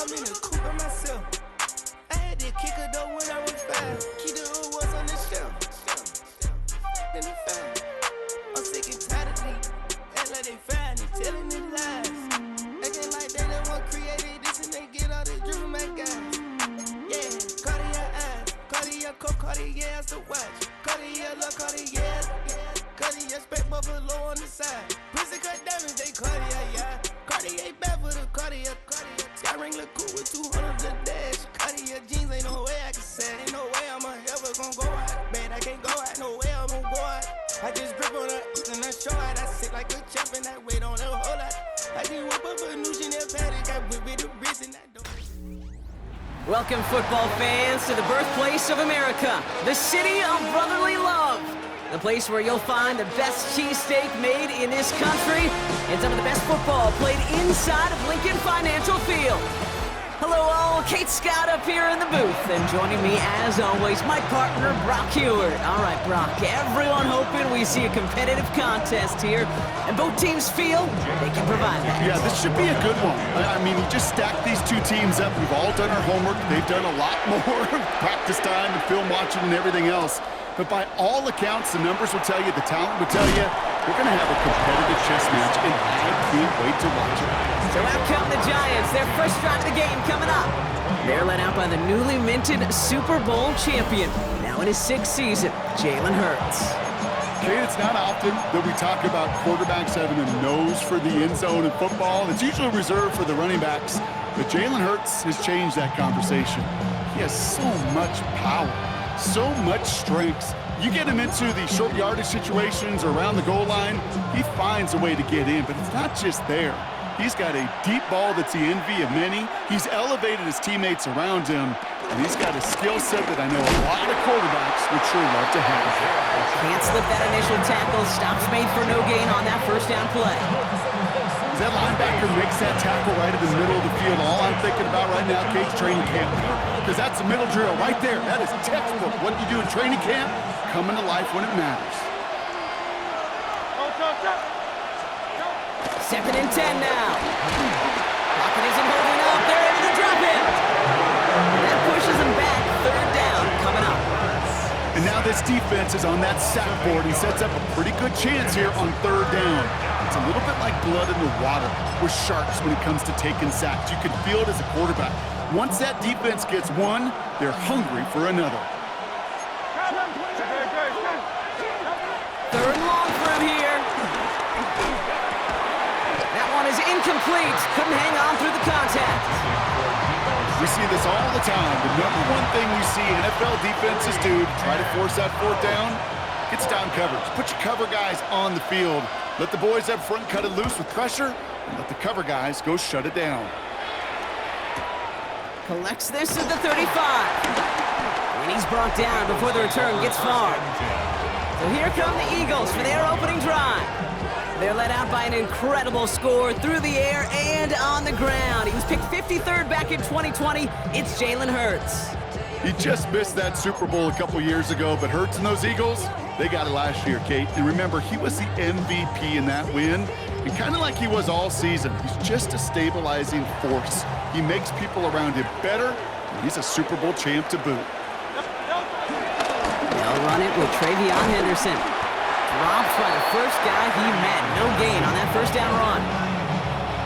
I'm in the coupe by myself. I had to kick a door when I was 5. Keep the old ones on the shelf. Then they found. I'm sick and tired of these. Act like they find it, telling them lies. Acting like they the one created this and they get all this drip from my guys. Yeah, Cartier eyes, Cartier coat, Cartier ass to watch. Cartier look, Cartier, Cartier spec buffalo on the side. Pussy cut diamonds, they Cartier, yeah. Cartier bad for the Cartier. Sky ring look cool with 200 the dash. Cartier jeans, ain't no way I can say. Ain't no way I'm ever gonna go out. Man, I can't go out, no way I'm gonna go out. I just grip on her and I show out. I sit like a champ and I wait on her whole lot. I just whip up a new Chanel paddock. I whip with the wrist and I don't. Welcome, football fans, to the birthplace of America, the city of brotherly love. The place where you'll find the best cheesesteak made in this country and some of the best football played inside of Lincoln Financial Field. Hello all, Kate Scott up here in the booth, and joining me as always, my partner Brock Heward. All right, Brock, everyone hoping we see a competitive contest here, and both teams feel they can provide that. Yeah, this should be a good one. I mean, you just stack these two teams up. We've all done our homework. They've done a lot more practice time and film watching and everything else. But by all accounts, the numbers will tell you, the talent will tell you, we're going to have a competitive chess match, and I can't wait to watch it. So out come the Giants, their first drive of the game coming up. They're led out by the newly minted Super Bowl champion, now in his 6th season, Jalen Hurts. Kate, it's not often that we talk about quarterbacks having a nose for the end zone in football. It's usually reserved for the running backs, but Jalen Hurts has changed that conversation. He has so much power. So much strength. You get him into the short yardage situations or around the goal line, he finds a way to get in, but it's not just there. He's got a deep ball that's the envy of many. He's elevated his teammates around him, and he's got a skill set that I know a lot of quarterbacks would sure love to have. Can't slip that initial tackle. Stops made for no gain on that first down play. As that linebacker makes that tackle right in the middle of the field, all I'm thinking about right now, Kate's training camp. Because that's a middle drill right there. That is textbook. What you do in training camp, coming to life when it matters. 2nd and 10 now. Lockett isn't holding up. They're able to drop him. And that pushes him back. 3rd down coming up. And now this defense is on that sack board. He sets up a pretty good chance here on 3rd down. It's a little bit like blood in the water with sharks when it comes to taking sacks. You can feel it as a quarterback. Once that defense gets one, they're hungry for another. 3rd and long for him here. That one is incomplete. Couldn't hang on through the contact. We see this all the time. The number one thing we see NFL defenses do to try to force that 4th down, it's down coverage. Put your cover guys on the field. Let the boys up front cut it loose with pressure, and let the cover guys go shut it down. Collects this at the 35. And he's brought down before the return gets far. So here come the Eagles for their opening drive. They're led out by an incredible score through the air and on the ground. He was picked 53rd back in 2020. It's Jalen Hurts. He just missed that Super Bowl a couple years ago, but Hurts and those Eagles, they got it last year, Kate. And remember, he was the MVP in that win. And kind of like he was all season, he's just a stabilizing force. He makes people around him better, and he's a Super Bowl champ to boot. They'll run it with Travion Henderson. Dropped by the first guy he met. No gain on that first down run.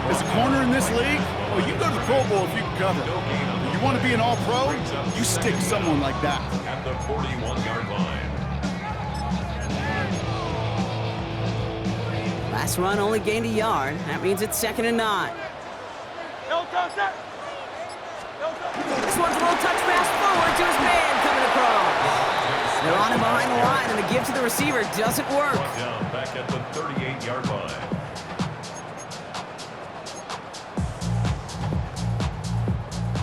As a corner in this league, well, you go to the Pro Bowl if you can cover. You want to be an all-pro, you stick someone like that. At the 41-yard line. Last run only gained a yard. That means it's 2nd and 9. This one's a little touch pass forward to his man coming across. They're on him behind the line, and the give to the receiver doesn't work. Down back at the 38-yard line.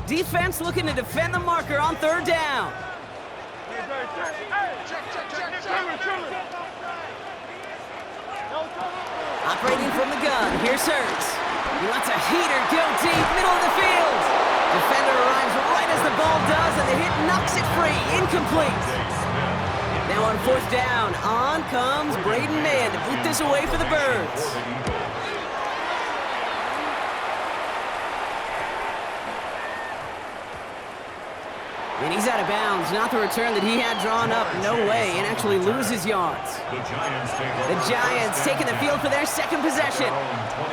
Defense looking to defend the marker on 3rd down. Operating from the gun, here's Hurts. He lets a heater go deep, middle of the field. Defender arrives right as the ball does, and the hit knocks it free, incomplete. Now on 4th down, on comes Braden Mann to boot this away for the Birds. And he's out of bounds. Not the return that he had drawn up. No way. And actually loses yards. The Giants taking the field for their second possession.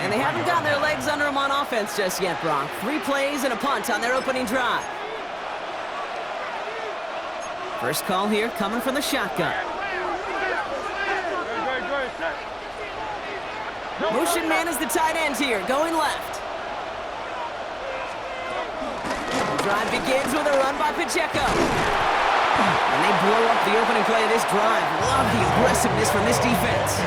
And they haven't gotten their legs under them on offense just yet, Brock. 3 plays and a punt on their opening drive. First call here coming from the shotgun. Motion man is the tight end here, going left. The drive begins with a run by Pacheco. And they blow up the opening play of this drive. Love the aggressiveness from this defense.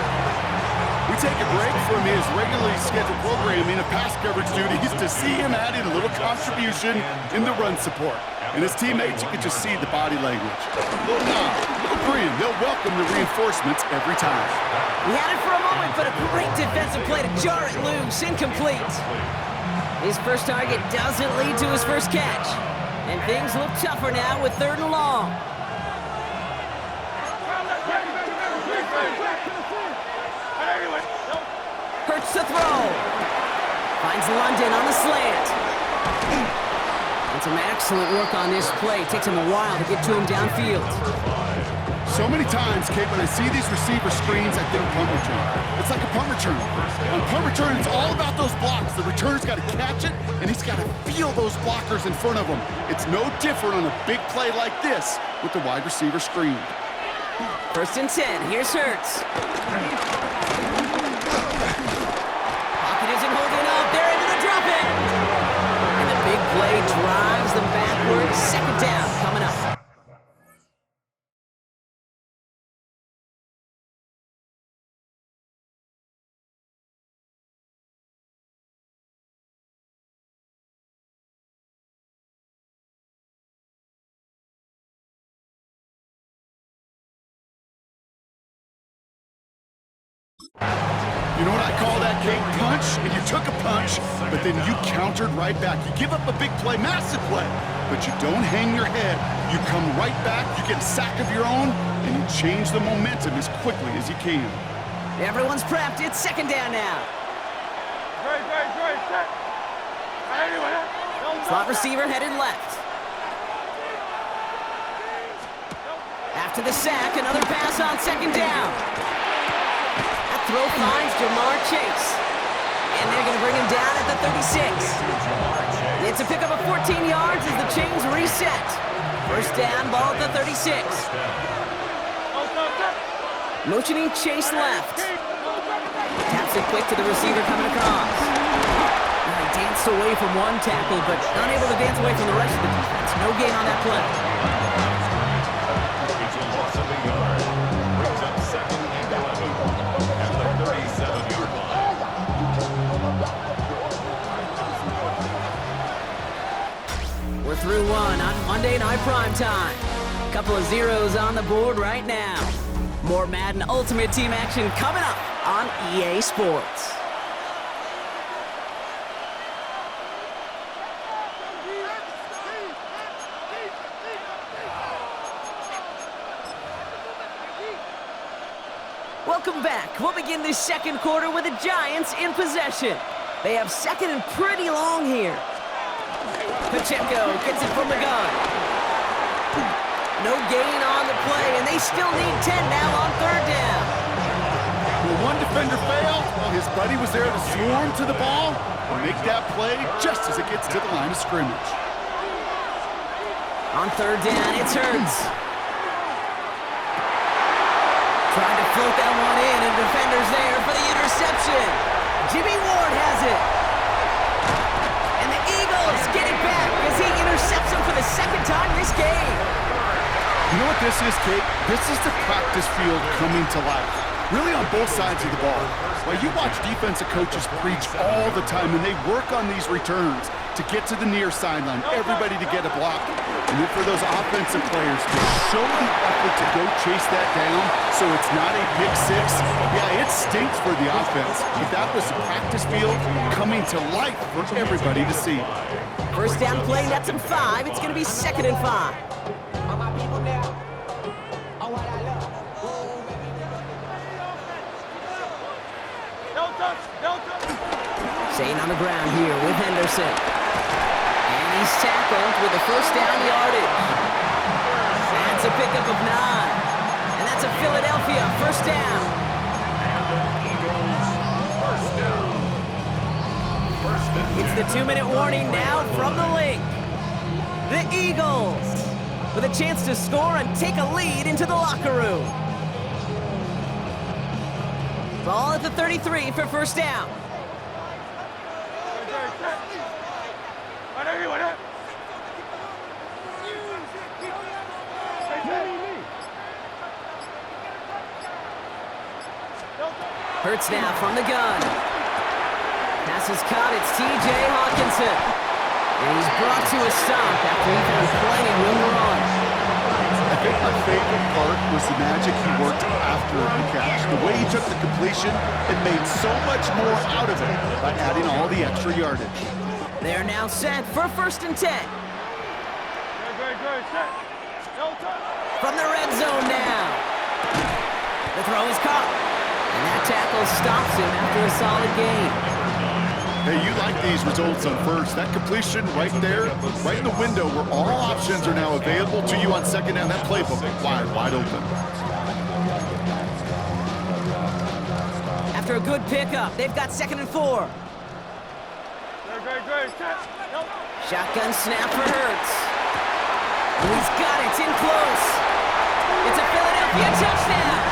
We take a break from his regularly scheduled programming of pass coverage duties to see him adding a little contribution in the run support. And his teammates, you can just see the body language. Little nod, little grin. They'll welcome the reinforcements every time. He had it for a moment, but a great defensive play to jar it loose. Incomplete. His first target doesn't lead to his first catch. And things look tougher now with 3rd and long. Hurts to throw. Finds London on the slant. And some excellent work on this play. Takes him a while to get to him downfield. So many times, Kate, when I see these receiver screens, I think punt return. It's like a punt return. On punt return, it's all about those blocks. The returner's got to catch it, and he's got to feel those blockers in front of him. It's no different on a big play like this with the wide receiver screen. 1st and 10. Here's Hurts. Pocket isn't holding up. They're able to drop it. And the big play drives them backwards. 2nd down coming up. You know what I call that, Kate? Punch, and you took a punch, but then you countered right back. You give up a big play, massive play, but you don't hang your head. You come right back, you get a sack of your own, and you change the momentum as quickly as you can. Everyone's prepped. It's 2nd down now. Slot receiver headed left. After the sack, another pass on 2nd down. Throw finds Jamar Chase. And they're going to bring him down at the 36. It's a pickup of 14 yards as the chains reset. 1st down, ball at the 36. Motioning Chase left. Taps it quick to the receiver coming across. Now he danced away from one tackle, but unable to dance away from the rest of the defense. No gain on that play. It's a loss of a yard. Brings up 2nd and 11. At the 37-yard line. We're through one on Monday Night Primetime. Couple of zeros on the board right now. More Madden Ultimate Team action coming up on EA Sports. Welcome back. We'll begin this 2nd quarter with the Giants in possession. They have 2nd and pretty long here. Pacheco gets it from the gun. No gain on the play, and they still need 10 now on 3rd down. Will one defender fail? Well, his buddy was there to swarm to the ball and make that play just as it gets to the line of scrimmage. On 3rd down, it's Hurts. Trying to float that one in, and defender's there for the interception. Jimmy Ward has it. And the Eagles get it back as he intercepts him for the 2nd time this game. You know what this is, Kate? This is the practice field coming to life. Really on both sides of the ball. Well, you watch defensive coaches preach all the time, and they work on these returns to get to the near sideline, everybody to get a block. And then for those offensive players to show the effort to go chase that down so it's not a pick six. Yeah, it stinks for the offense, but that was the practice field coming to life for everybody to see. 1st down play, that's him 5. It's going to be 2nd and 5. Staying on the ground here with Henderson. And he He's tackled with a first down yardage. That's a pickup of 9. And that's a Philadelphia first down. It's the 2-minute warning now from the link. The Eagles with a chance to score and take a lead into the locker room. Ball at the 33 for first down. Hurts now from the gun. Pass is caught. It's T.J. Hawkinson. And he's brought to a stop after he found plenty of room to run. I think my favorite part was the magic he worked after the catch. The way he took the completion and made so much more out of it by adding all the extra yardage. They're now set for first and 10. From the red zone now. The throw is caught. And that tackle stops him after a solid gain. Hey, you like these results on first. That completion right there, right in the window where all options are now available to you on second down. That playbook wide open. After a good pickup, they've got 2nd and 4. Shotgun snap for Hurts. And he's got it. It's in close. It's a Philadelphia touchdown.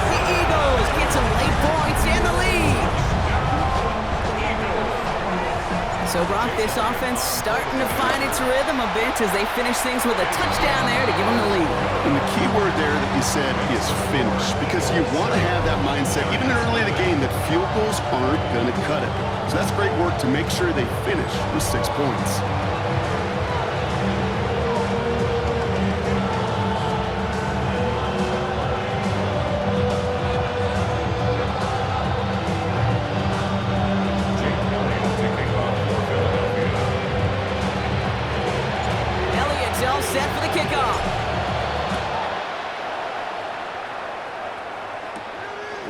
The Eagles get some late points and the lead. So, Brock, this offense starting to find its rhythm a bit as they finish things with a touchdown there to give them the lead. And the key word there that you said is finish, because you want to have that mindset, even early in the game, that field goals aren't going to cut it. So that's great work to make sure they finish with 6 points. Set for the kickoff.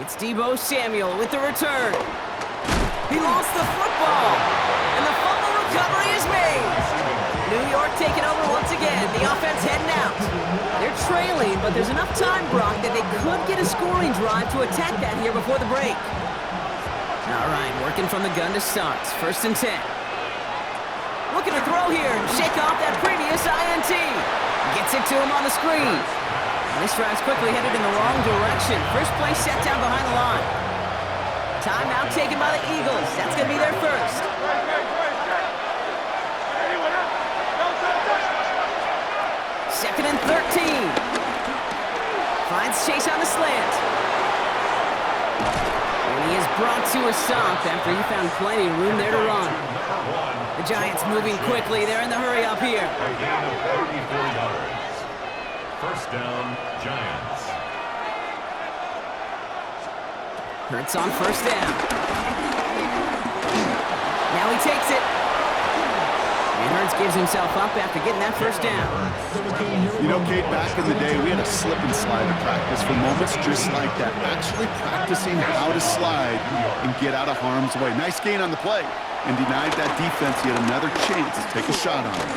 It's Deebo Samuel with the return. He lost the football, and the fumble recovery is made. New York taking over once again. The offense heading out. They're trailing, but there's enough time, Brock, that they could get a scoring drive to attack that here before the break. All right, working from the gun to start. First and 10. Looking to throw here and shake off that previous INT. Gets it to him on the screen. And this drive's quickly headed in the wrong direction. First play set down behind the line. Timeout taken by the Eagles. That's going to be their first. Second and 13. Finds Chase on the slant. And he is brought to a stop after he found plenty of room there to run. The Giants moving quickly. They're in the hurry up here. A gain of 34 yards. First down, Giants. Hurts on first down. Now he takes it. And Hurts gives himself up after getting that first down. You know, Kate, back in the day, we had a slip and slide in practice for moments just like that. Actually practicing how to slide and get out of harm's way. Nice gain on the play. And denied that defense yet another chance to take a shot on him.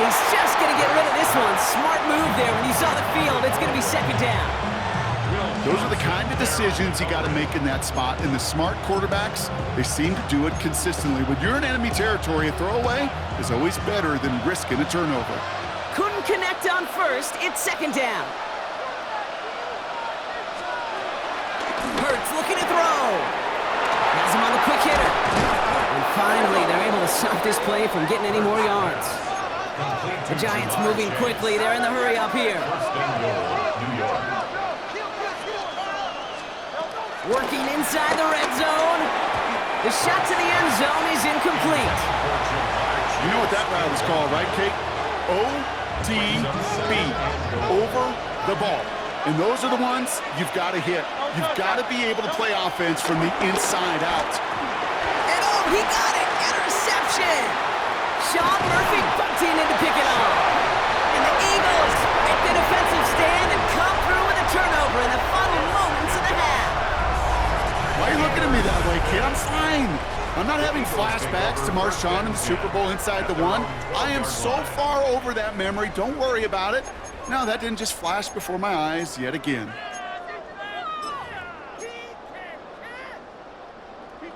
He's just going to get rid of this one. Smart move there. When he saw the field, it's going to be second down. Those are the kind of decisions you got to make in that spot. And the smart quarterbacks, they seem to do it consistently. When you're in enemy territory, a throwaway is always better than risking a turnover. Couldn't connect on first. It's second down. Hurts looking to throw. Has him on the quick hitter. And finally, they're able to stop this play from getting any more yards. The Giants moving quickly. They're in the hurry up here. Working inside the red zone. The shot to the end zone is incomplete. You know what that route is called, right, Kate? OTB. Over the ball. And those are the ones you've got to hit. You've got to be able to play offense from the inside out. And oh, he got it! Interception! Sean Murphy bunting in to pick it up. And the Eagles make the defensive stand and come through with a turnover in the final moments of the half. Why are you looking at me that way, kid? I'm fine. I'm not having flashbacks to Marshawn in the Super Bowl inside the 1. I am so far over that memory. Don't worry about it. No, that didn't just flash before my eyes yet again.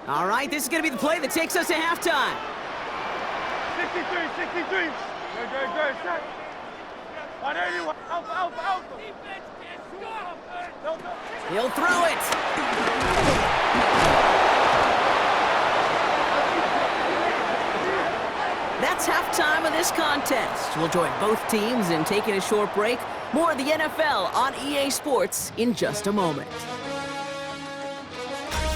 All right, this is going to be the play that takes us to halftime. 63. Good. Set. 181. Alpha. He'll throw it. That's halftime of this contest. We'll join both teams in taking a short break. More of the NFL on EA Sports in just a moment.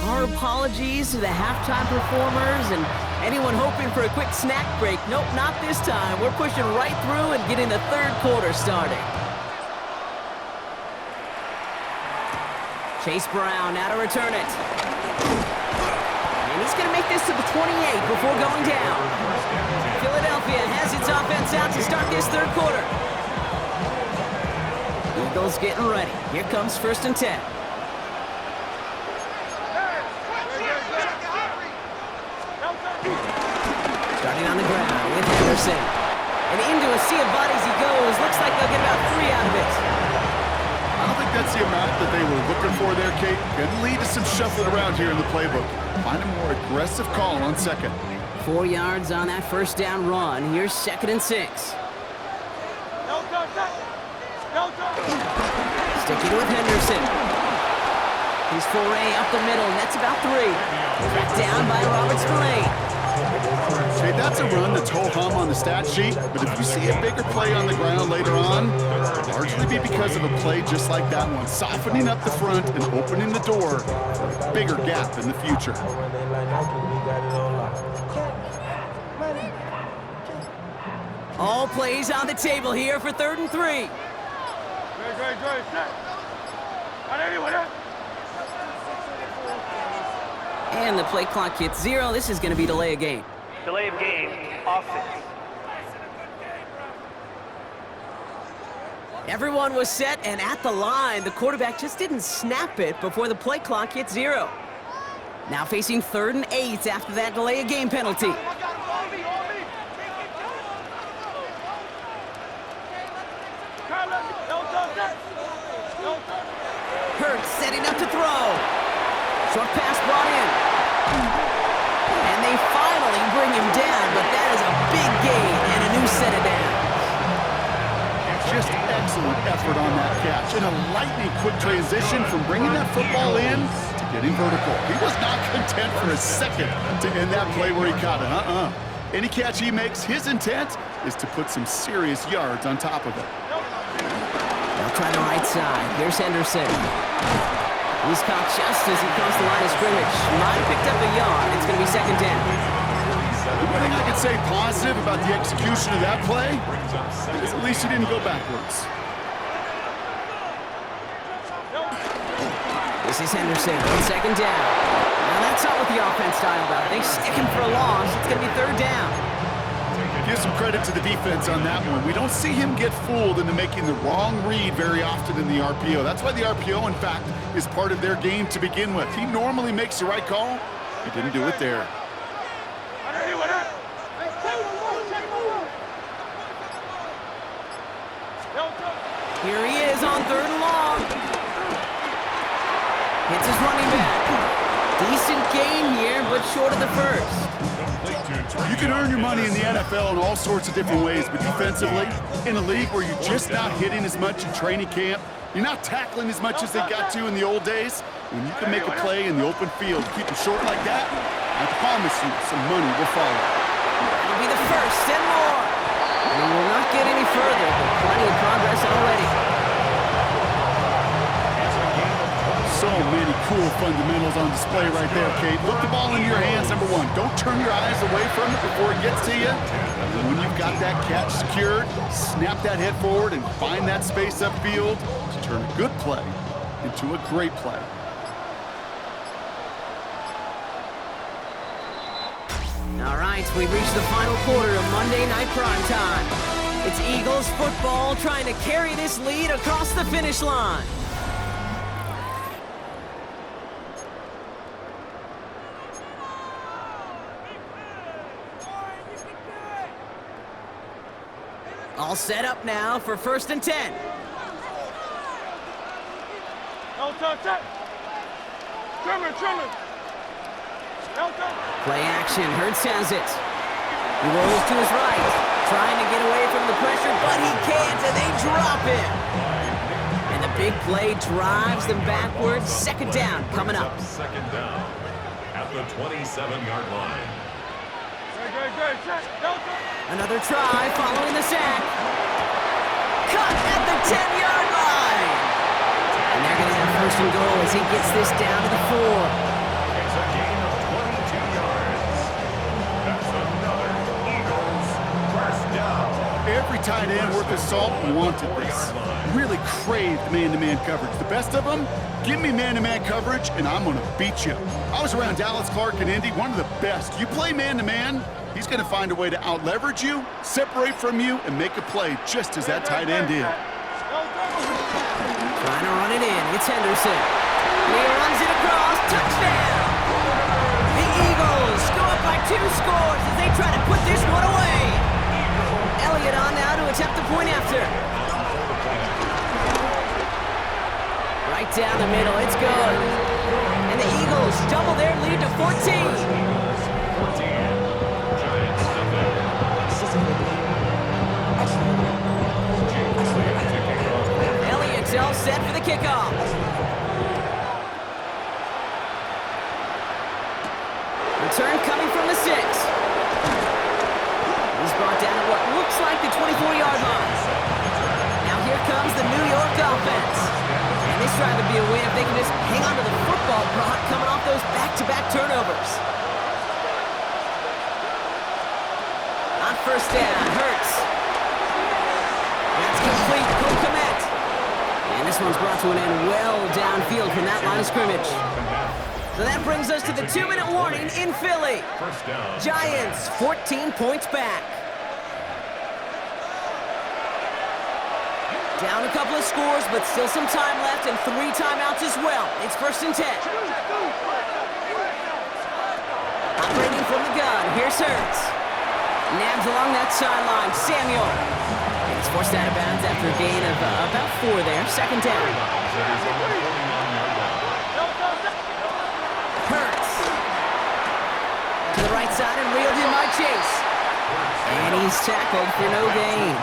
Our apologies to the halftime performers and anyone hoping for a quick snack break. Nope, not this time. We're pushing right through and getting the third quarter started. Chase Brown now to return it. And he's going to make this to the 28 before going down. Philadelphia has its offense out to start this third quarter. Eagles getting ready. Here comes 1st and 10. Starting on the ground with Henderson. And into a sea of bodies he goes. Looks like they'll get about 3 out of it. I don't think that's the amount that they were looking for there, Kate. Going to lead to some shuffling around here in the playbook. Find a more aggressive call on second. 4 yards on that first down run. Here's 2nd and 6. Sticking with Henderson. His foray up the middle, and that's about 3. Tracked down by Roberts Delane. Hey, that's a run that's ho-hum on the stat sheet, but if you see a bigger play on the ground later on, it'll largely be because of a play just like that one, softening up the front and opening the door for a bigger gap in the future. All plays on the table here for 3rd and 3. And the play clock hits 0. This is going to be delay of game. Delay of game, offense. Everyone was set and at the line. The quarterback just didn't snap it before the play clock hit 0. Now facing 3rd and 8 after that delay of game penalty. Hurts setting up to throw. Short pass brought in. And they finally bring him down, but that is a big gain and a new set of downs. Just excellent effort on that catch. And a lightning quick transition from bringing that football in to getting vertical. He was not content for a second to end that play where he caught it. Any catch he makes, his intent is to put some serious yards on top of it. They'll try the right side. Here's Henderson. He's caught just as he comes to the line of scrimmage. Might have picked up a yard. It's going to be 2nd down. The one thing I can say positive about the execution of that play is at least he didn't go backwards. This is Henderson on 2nd down. Now that's not what the offense styled out. They stick him for a loss. It's going to be 3rd down. Give some credit to the defense on that one. We don't see him get fooled into making the wrong read very often in the RPO. That's why the RPO, in fact, is part of their game to begin with. He normally makes the right call. He didn't do it there. Here he is on 3rd and long. Hits his running back. Decent gain here, but short of the first. You can earn your money in the NFL in all sorts of different ways, but defensively, in a league where you're just not hitting as much in training camp, you're not tackling as much as they got to in the old days, when you can make a play in the open field, keep it short like that, I promise you some money will follow. It'll be the first and more. And we will not get any further, but plenty of progress already. So many cool fundamentals on display right there, Kate. Look the ball in your hands, number one. Don't turn your eyes away from it before it gets to you. And when you've got that catch secured, snap that head forward and find that space upfield to turn a good play into a great play. All right, we've reached the final quarter of Monday Night Primetime. It's Eagles football trying to carry this lead across the finish line. All set up now for 1st and 10. Touch. Trimmer. Play action, Hurts has it. He rolls to his right, trying to get away from the pressure, but he can't, and they drop him. And the big play drives them backwards. 2nd down coming up. 2nd down at the 27-yard line. Good. Another try following the sack. Cut at the 10-yard line. And they're going to have 1st and goal as he gets this down to the 4. It's a gain of 22 yards. That's another Eagles 1st down. Every tight end worth his salt wanted this. Really craved man-to-man coverage. The best of them, give me man-to-man coverage, and I'm going to beat you. I was around Dallas Clark and Indy, one of the best. You play man-to-man, he's going to find a way to out-leverage you, separate from you, and make a play just as that tight end did. Trying to run it in. It's Henderson. He runs it across. Touchdown! The Eagles go up by 2 scores as they try to put this one away. Elliott on now to attempt the point after. Right down the middle. It's good. And the Eagles double their lead to 14. 14. Giants nothing. Elliott's all set for the kickoff. Return coming from the 6. He's brought down at what looks like the 24-yard line. Now here comes the New York offense. And this drive would be a win if they can just hang on to the football, Brock, coming off those back-to-back turnovers. On 1st down, Hurts. That's complete. Komet. And this one's brought to an end well downfield from that line of scrimmage. So that brings us to the 2-minute warning in Philly. 1st down. Giants 14 points back. Down a couple of scores, but still some time left and 3 timeouts as well. It's 1st and 10. Operating from the gun, here's Hurts. Nabs along that sideline, Samuel. And he's forced out of bounds after a gain of about 4 there. 2nd down. Hurts. To the right side and reeled in by Chase. And he's tackled for no gain.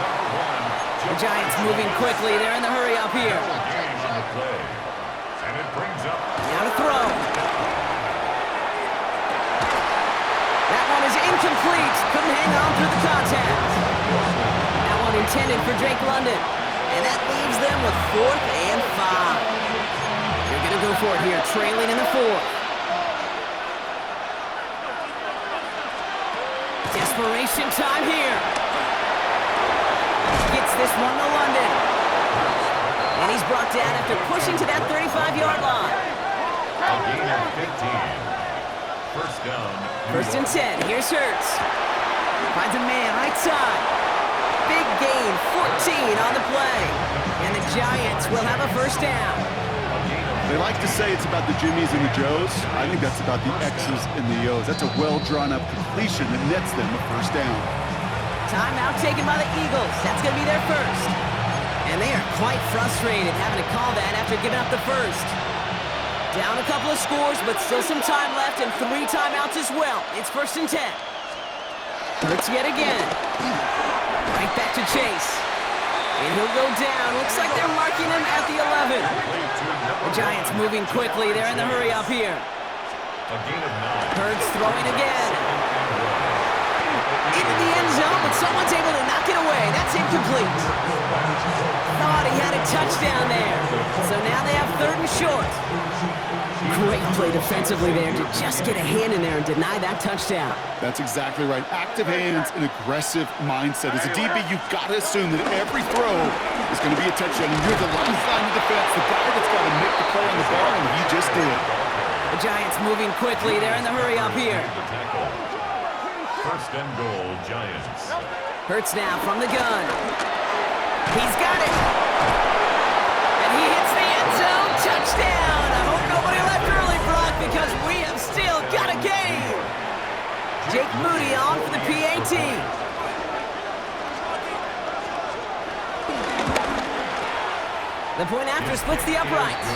The Giants moving quickly. They're in the hurry up here. And it brings up. Now to throw. That one is incomplete. Couldn't hang on through the contact. That one intended for Drake London. And that leaves them with 4th and 5. They're going to go for it here, trailing in the 4th. Desperation time here. Gets this one to London. And he's brought down after pushing to that 35-yard line. A gain of 15. 1st down. 1st and 10. Here's Hurts. Finds a man right side. Big gain, 14 on the play. And the Giants will have a 1st down. They like to say it's about the Jimmies and the Joes. I think that's about the X's and the O's. That's a well-drawn-up completion that nets them a 1st down. Timeout taken by the Eagles. That's going to be their 1st. And they are quite frustrated having to call that after giving up the 1st. Down a couple of scores, but still some time left and 3 timeouts as well. It's 1st and 10. Hurts yet again. Right back to Chase. And he'll go down. Looks like they're marking him at the 11. The Giants moving quickly. They're in the hurry up here. A gain of 9. Hurts throwing again. Into the end zone, but someone's able to knock it away. That's incomplete. Thought he had a touchdown there. So now they have 3rd and short. Great play defensively there to just get a hand in there and deny that touchdown. That's exactly right. Active hands and aggressive mindset. As a DB, you've got to assume that every throw is going to be a touchdown. And you're the last line of defense, the guy that's got to make the play on the ball, and he just did. The Giants moving quickly. They're in the hurry up here. 1st and goal, Giants. Hurts now from the gun. He's got it. And he hits the end zone. Touchdown. I hope nobody left early, Brock, because we have still got a game. Jake Moody on for the PAT. The point after splits the uprights.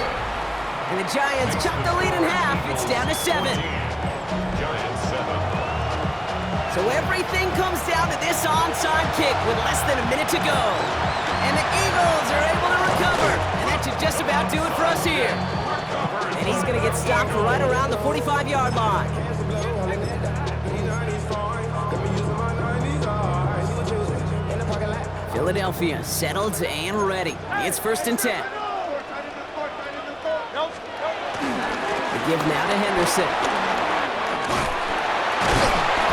And the Giants chop the lead in half. It's down to 7. Giants 7. So everything comes down to this onside kick with less than a minute to go. And the Eagles are able to recover. And that should just about do it for us here. And he's going to get stopped right around the 45-yard line. Philadelphia settled and ready. It's 1st and 10. The give now to Henderson.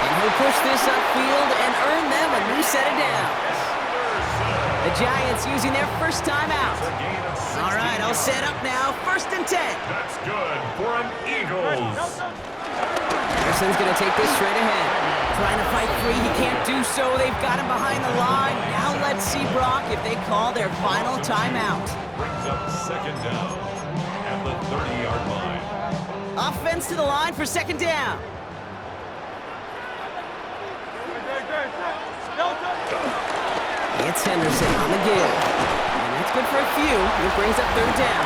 And he'll push this upfield and earn them a new set of downs. The Giants using their first timeout. All right, I'll set up now. 1st and 10. That's good for an Eagles. Henderson's going to take this straight ahead. Trying to fight free, he can't do so. They've got him behind the line. Now let's see, Brock, if they call their final timeout. Brings up 2nd down at the 30-yard line. Offense to the line for 2nd down. It's Henderson on the give. And that's good for a few. It brings up 3rd down.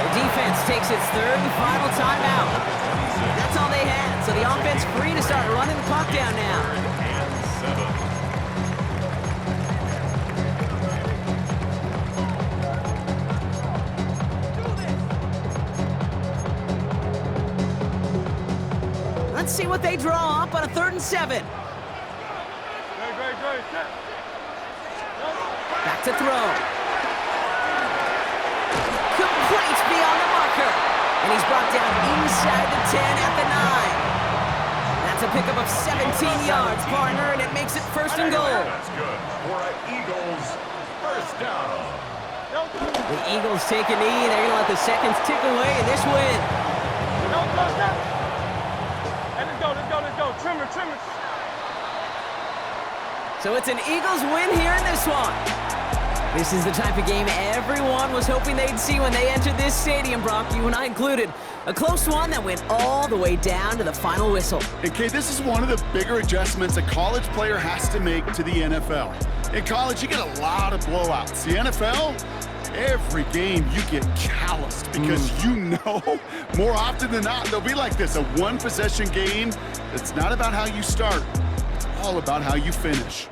The defense takes its 3rd and final timeout. That's all they had, so the offense free to start running the clock down now. Let's see what they draw up on a 3rd and 7. Back to throw. Complete beyond the marker. And he's brought down inside the 10 at the 9. That's a pickup of 17 yards, partner, and it makes it 1st and goal. That's good for an Eagles 1st down. The Eagles take a knee. They're going to let the seconds tick away in this win. Let's go. Trimmer. So it's an Eagles win here in this one. This is the type of game everyone was hoping they'd see when they entered this stadium, Brock, you and I included. A close one that went all the way down to the final whistle. And Kay, this is one of the bigger adjustments a college player has to make to the NFL. In college, you get a lot of blowouts. The NFL, every game you get calloused because you know more often than not they'll be like this, a one-possession game. It's not about how you start. It's all about how you finish.